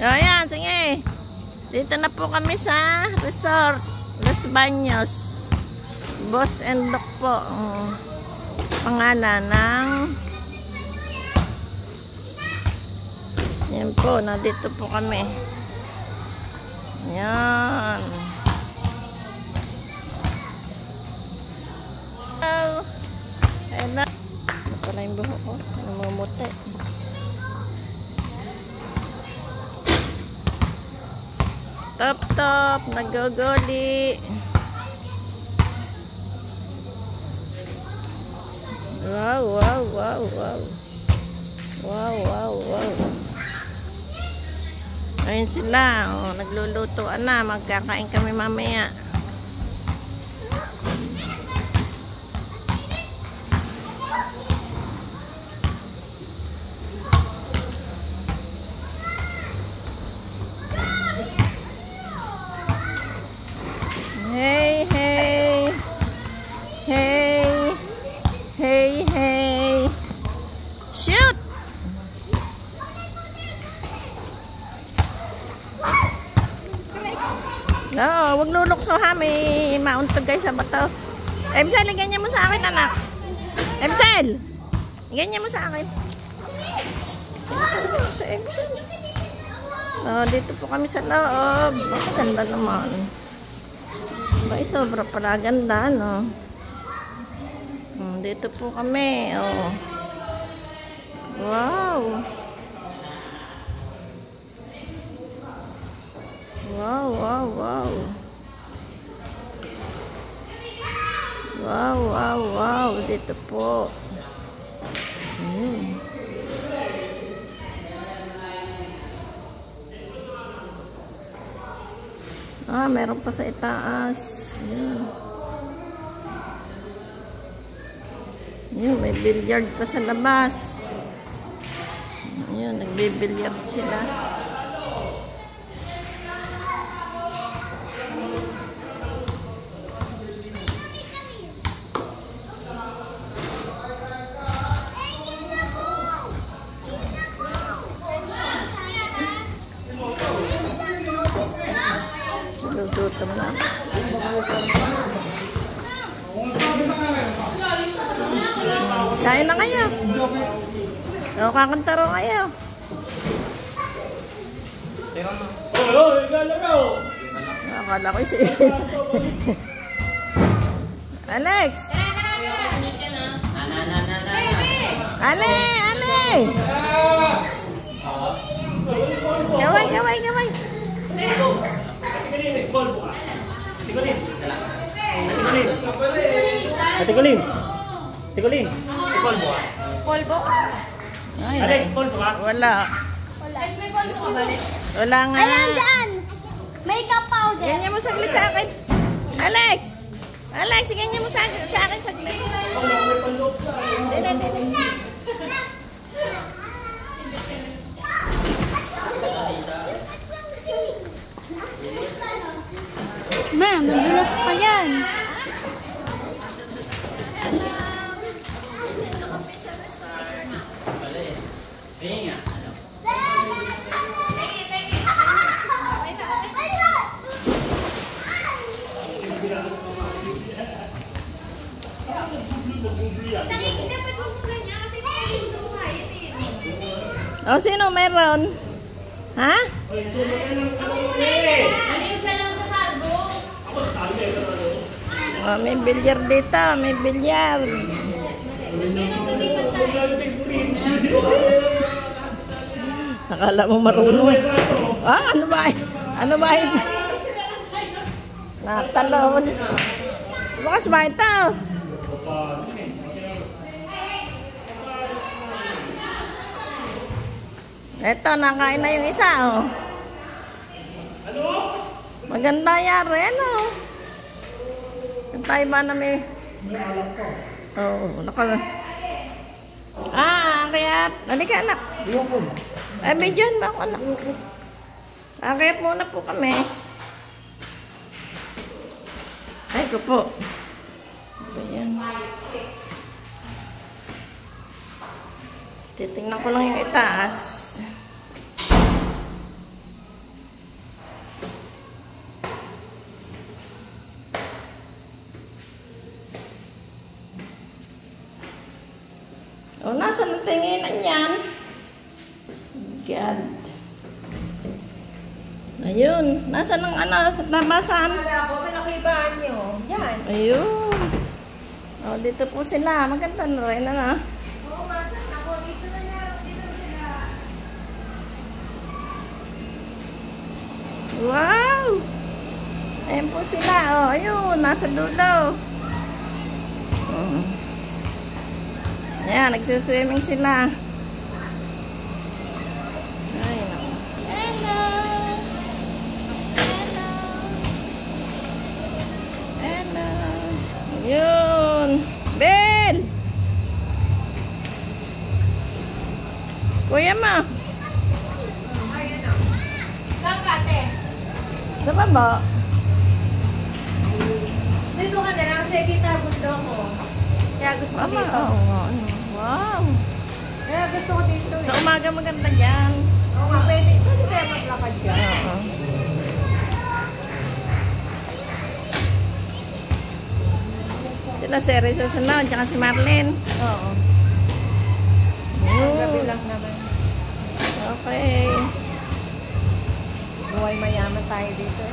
Ayan, sige. Dito na po kami sa resort Los Baños. Boss and Doc po pangalan ng yan po, nandito po kami. Yan. Oh, hello. Ano pala yung buhok ko? Namumuti. Top, naguguli. Wow. Ayun sila, naglulutuan na, magkakain kami mamaya. Hey. Shoot! No, wag lulukso ha. May mauntog guys sa bato. Emsel, ganyan mo sa akin, anak. Emsel! Ganyan mo sa akin. Sa Emsel. Oh, dito po kami sa loob. Maganda naman. Ay, sobra pala ganda, no? Dito po kami. Oh. Wow. Wow. Dito po. Meron pa sa itaas. Yan, may billiard pa sa labas. Yan, nagbe-billiard sila. Lututom na. Kain na kayo. O, kakanta rin kayo. Akala ko siya. Alex! Ale! Gaway! Tikulin. Polvo? Alex, polvo ka? Wala. Alex, may polvo ka ba? Wala nga. Ayan dyan! Makeup powder. Ganyan mo saglit sa akin. Alex, ganyan mo sa akin saglit. Dili. Ma'am, nandun ka dyan. O, sino meron? Ha? May bilyar dito. May bilyar. Akala mo marunong. Ano ba? Natalon. Bukas ba ito? Eto, nakain na yung isa, oh. Maganda yari, ano? Tayo ba na may... Oo, nakalas. Kaya... Halika, anak. May dyan ba ako, anak? Kaya muna po kami. Ay, ko po. Ayan. Titingnan ko lang yung itaas. O, nasa ng tinginan yan? God. Ayun. Nasa ng ano? Sa labasan? Wala po, pinakibaan nyo. Yan. Ayun. O, dito po sila. Maganda na rin, ano? Oo, masan ako. Dito na lang. Dito sila. Wow! Ayan po sila. O, ayun. Nasa dulo. Ayan, nagsuswimming sila. Ay, naku. Hello! Hello! Hello! Ayun! Bel! Kuya mo! Saan ka, ate? Sa baba? Dito ka na lang. Kasi kita gusto ko. Kaya gusto ko Mama, dito. oo. Wow! Kaya gusto ko dito. Sa umaga maganda dyan. Oo nga, pwede. Pwede kaya maglakad dyan. Oo. Sila si Rizzo sunod, tsaka si Marlene. Oo. Ayun. Gabi lang naman. Okay. Buhay mayaman tayo dito.